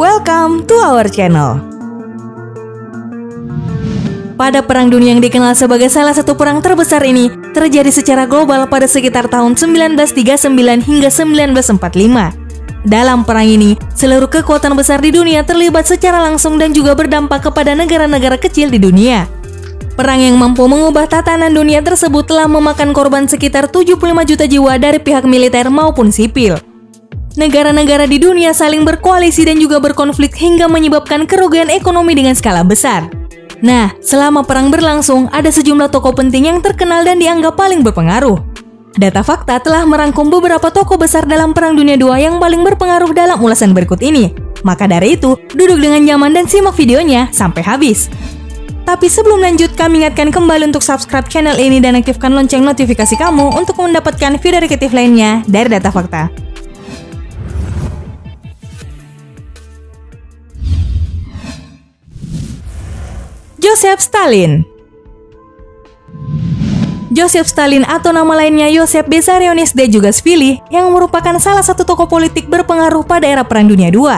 Welcome to our channel. Pada Perang Dunia yang dikenal sebagai salah satu perang terbesar ini terjadi secara global pada sekitar tahun 1939 hingga 1945. Dalam perang ini, seluruh kekuatan besar di dunia terlibat secara langsung dan juga berdampak kepada negara-negara kecil di dunia. Perang yang mampu mengubah tatanan dunia tersebut telah memakan korban sekitar 75 juta jiwa dari pihak militer maupun sipil. Negara-negara di dunia saling berkoalisi dan juga berkonflik hingga menyebabkan kerugian ekonomi dengan skala besar. Nah, selama perang berlangsung, ada sejumlah tokoh penting yang terkenal dan dianggap paling berpengaruh. Data Fakta telah merangkum beberapa tokoh besar dalam Perang Dunia II yang paling berpengaruh dalam ulasan berikut ini. Maka dari itu, duduk dengan nyaman dan simak videonya sampai habis. Tapi sebelum lanjut, kami ingatkan kembali untuk subscribe channel ini dan aktifkan lonceng notifikasi kamu untuk mendapatkan video edukatif lainnya dari Data Fakta. Joseph Stalin. Joseph Stalin atau nama lainnya Joseph Vissarionovich Djugashvili yang merupakan salah satu tokoh politik berpengaruh pada era Perang Dunia II.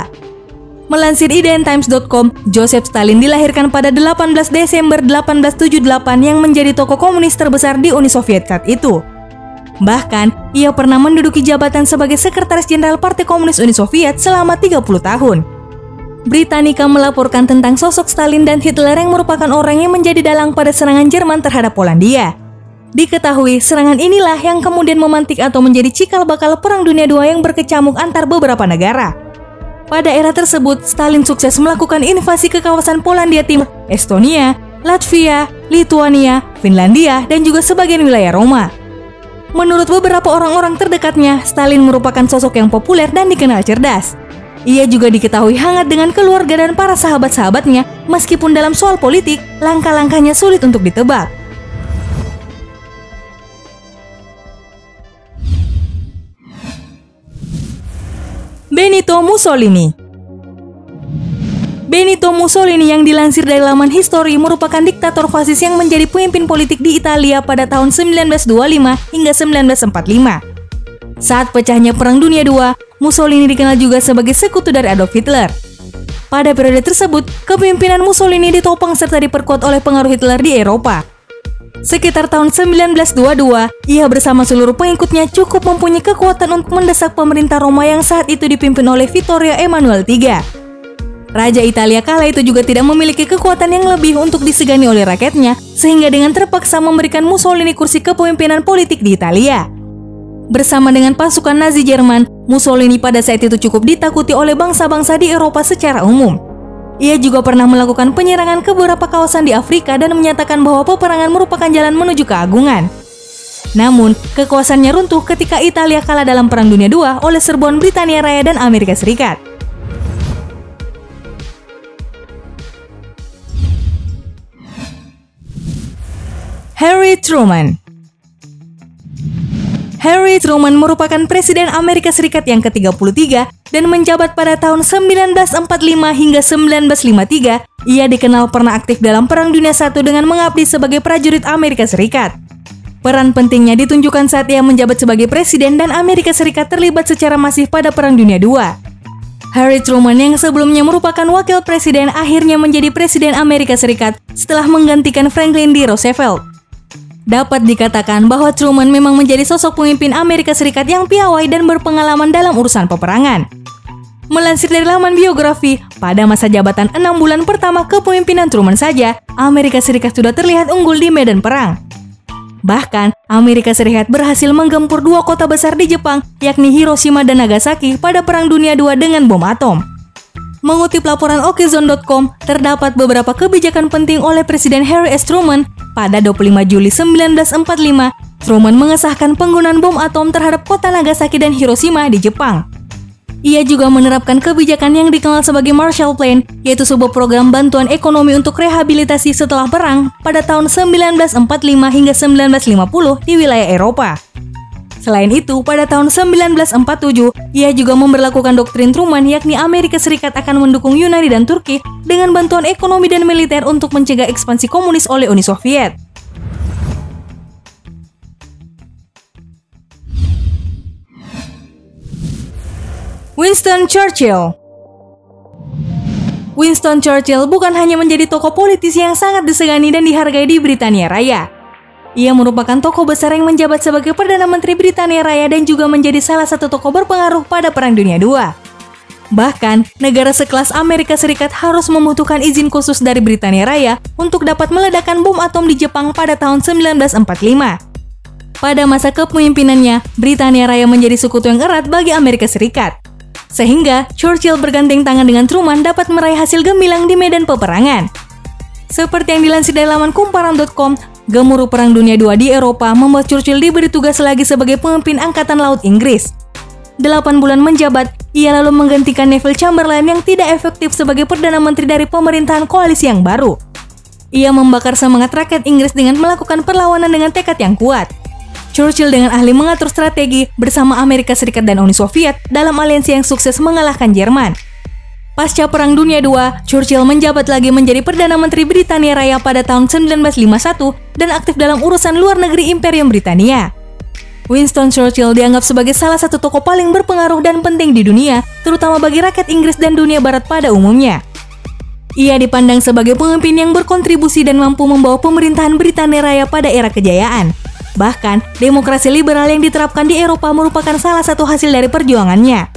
Melansir IDNTimes.com, Joseph Stalin dilahirkan pada 18 Desember 1878 yang menjadi tokoh komunis terbesar di Uni Soviet saat itu. Bahkan, ia pernah menduduki jabatan sebagai Sekretaris Jenderal Partai Komunis Uni Soviet selama 30 tahun. Britannica melaporkan tentang sosok Stalin dan Hitler yang merupakan orang yang menjadi dalang pada serangan Jerman terhadap Polandia. Diketahui, serangan inilah yang kemudian memantik atau menjadi cikal bakal Perang Dunia II yang berkecamuk antar beberapa negara. Pada era tersebut, Stalin sukses melakukan invasi ke kawasan Polandia Timur, Estonia, Latvia, Lituania, Finlandia, dan juga sebagian wilayah Roma. Menurut beberapa orang-orang terdekatnya, Stalin merupakan sosok yang populer dan dikenal cerdas. Ia juga diketahui hangat dengan keluarga dan para sahabat-sahabatnya, meskipun dalam soal politik, langkah-langkahnya sulit untuk ditebak. Benito Mussolini. Benito Mussolini yang dilansir dari laman History merupakan diktator fasis yang menjadi pemimpin politik di Italia pada tahun 1925 hingga 1945. Saat pecahnya Perang Dunia II, Mussolini dikenal juga sebagai sekutu dari Adolf Hitler. Pada periode tersebut, kepemimpinan Mussolini ditopang serta diperkuat oleh pengaruh Hitler di Eropa. Sekitar tahun 1922, ia bersama seluruh pengikutnya cukup mempunyai kekuatan untuk mendesak pemerintah Roma yang saat itu dipimpin oleh Vittorio Emanuele III. Raja Italia kala itu juga tidak memiliki kekuatan yang lebih untuk disegani oleh rakyatnya, sehingga dengan terpaksa memberikan Mussolini kursi kepemimpinan politik di Italia. Bersama dengan pasukan Nazi Jerman, Mussolini pada saat itu cukup ditakuti oleh bangsa-bangsa di Eropa secara umum. Ia juga pernah melakukan penyerangan ke beberapa kawasan di Afrika dan menyatakan bahwa peperangan merupakan jalan menuju keagungan. Namun, kekuasaannya runtuh ketika Italia kalah dalam Perang Dunia II oleh serbuan Britania Raya dan Amerika Serikat. Harry Truman. Harry Truman merupakan Presiden Amerika Serikat yang ke-33 dan menjabat pada tahun 1945 hingga 1953. Ia dikenal pernah aktif dalam Perang Dunia I dengan mengabdi sebagai prajurit Amerika Serikat. Peran pentingnya ditunjukkan saat ia menjabat sebagai presiden dan Amerika Serikat terlibat secara masif pada Perang Dunia II. Harry Truman yang sebelumnya merupakan wakil presiden akhirnya menjadi Presiden Amerika Serikat setelah menggantikan Franklin D. Roosevelt. Dapat dikatakan bahwa Truman memang menjadi sosok pemimpin Amerika Serikat yang piawai dan berpengalaman dalam urusan peperangan. Melansir dari laman biografi, pada masa jabatan 6 bulan pertama kepemimpinan Truman saja, Amerika Serikat sudah terlihat unggul di medan perang. Bahkan, Amerika Serikat berhasil menggempur 2 kota besar di Jepang, yakni Hiroshima dan Nagasaki pada Perang Dunia II dengan bom atom. Mengutip laporan Okezone.com, terdapat beberapa kebijakan penting oleh Presiden Harry S. Truman. Pada 25 Juli 1945, Truman mengesahkan penggunaan bom atom terhadap kota Nagasaki dan Hiroshima di Jepang. Ia juga menerapkan kebijakan yang dikenal sebagai Marshall Plan, yaitu sebuah program bantuan ekonomi untuk rehabilitasi setelah perang pada tahun 1945 hingga 1950 di wilayah Eropa. Selain itu, pada tahun 1947, ia juga memberlakukan doktrin Truman, yakni Amerika Serikat akan mendukung Yunani dan Turki dengan bantuan ekonomi dan militer untuk mencegah ekspansi komunis oleh Uni Soviet. Winston Churchill. Winston Churchill bukan hanya menjadi tokoh politis yang sangat disegani dan dihargai di Britania Raya. Ia merupakan tokoh besar yang menjabat sebagai Perdana Menteri Britania Raya dan juga menjadi salah satu tokoh berpengaruh pada Perang Dunia II. Bahkan, negara sekelas Amerika Serikat harus membutuhkan izin khusus dari Britania Raya untuk dapat meledakkan bom atom di Jepang pada tahun 1945. Pada masa kepemimpinannya, Britania Raya menjadi sekutu yang erat bagi Amerika Serikat. Sehingga, Churchill bergandeng tangan dengan Truman dapat meraih hasil gemilang di medan peperangan. Seperti yang dilansir dari laman kumparan.com, gemuruh Perang Dunia II di Eropa membuat Churchill diberi tugas lagi sebagai pemimpin Angkatan Laut Inggris. 8 bulan menjabat, ia lalu menggantikan Neville Chamberlain yang tidak efektif sebagai Perdana Menteri dari pemerintahan koalisi yang baru. Ia membakar semangat rakyat Inggris dengan melakukan perlawanan dengan tekad yang kuat. Churchill dengan ahli mengatur strategi bersama Amerika Serikat dan Uni Soviet dalam aliansi yang sukses mengalahkan Jerman. Pasca Perang Dunia II, Churchill menjabat lagi menjadi Perdana Menteri Britania Raya pada tahun 1951 dan aktif dalam urusan luar negeri Imperium Britania. Winston Churchill dianggap sebagai salah satu tokoh paling berpengaruh dan penting di dunia, terutama bagi rakyat Inggris dan dunia barat pada umumnya. Ia dipandang sebagai pemimpin yang berkontribusi dan mampu membawa pemerintahan Britania Raya pada era kejayaan. Bahkan, demokrasi liberal yang diterapkan di Eropa merupakan salah satu hasil dari perjuangannya.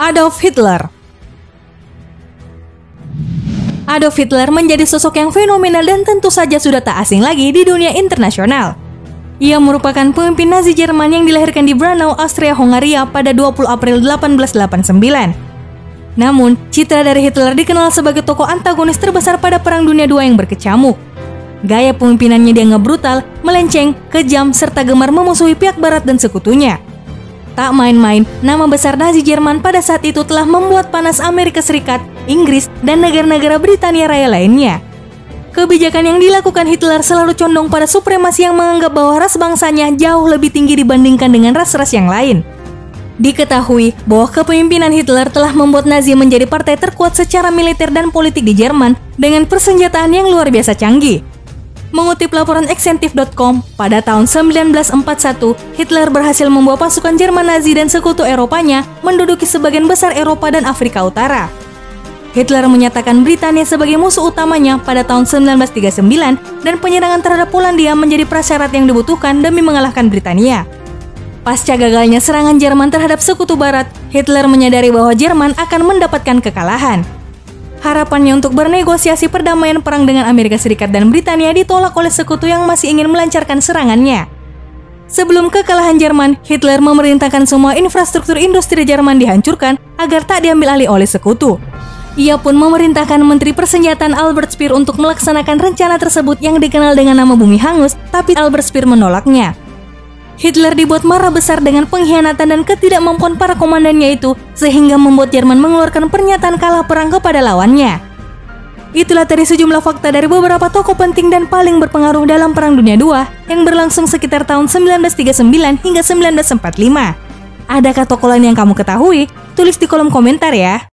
Adolf Hitler. Adolf Hitler menjadi sosok yang fenomenal dan tentu saja sudah tak asing lagi di dunia internasional. Ia merupakan pemimpin Nazi Jerman yang dilahirkan di Braunau, Austria-Hongaria pada 20 April 1889. Namun, citra dari Hitler dikenal sebagai tokoh antagonis terbesar pada Perang Dunia II yang berkecamuk. Gaya pemimpinannya dianggap brutal, melenceng, kejam, serta gemar memusuhi pihak barat dan sekutunya. Tak main-main, nama besar Nazi Jerman pada saat itu telah membuat panas Amerika Serikat, Inggris, dan negara-negara Britania Raya lainnya. Kebijakan yang dilakukan Hitler selalu condong pada supremasi yang menganggap bahwa ras bangsanya jauh lebih tinggi dibandingkan dengan ras-ras yang lain. Diketahui bahwa kepemimpinan Hitler telah membuat Nazi menjadi partai terkuat secara militer dan politik di Jerman dengan persenjataan yang luar biasa canggih. Mengutip laporan Excentive.com, pada tahun 1941, Hitler berhasil membawa pasukan Jerman Nazi dan sekutu Eropanya menduduki sebagian besar Eropa dan Afrika Utara. Hitler menyatakan Britania sebagai musuh utamanya pada tahun 1939 dan penyerangan terhadap Polandia menjadi prasyarat yang dibutuhkan demi mengalahkan Britania. Pasca gagalnya serangan Jerman terhadap sekutu Barat, Hitler menyadari bahwa Jerman akan mendapatkan kekalahan. Harapannya untuk bernegosiasi perdamaian perang dengan Amerika Serikat dan Britania ditolak oleh sekutu yang masih ingin melancarkan serangannya. Sebelum kekalahan Jerman, Hitler memerintahkan semua infrastruktur industri Jerman dihancurkan agar tak diambil alih oleh sekutu. Ia pun memerintahkan Menteri Persenjataan Albert Speer untuk melaksanakan rencana tersebut yang dikenal dengan nama Bumi Hangus, tapi Albert Speer menolaknya. Hitler dibuat marah besar dengan pengkhianatan dan ketidakmampuan para komandannya itu, sehingga membuat Jerman mengeluarkan pernyataan kalah perang kepada lawannya. Itulah tadi sejumlah fakta dari beberapa tokoh penting dan paling berpengaruh dalam Perang Dunia II yang berlangsung sekitar tahun 1939 hingga 1945. Adakah tokoh lain yang kamu ketahui? Tulis di kolom komentar ya!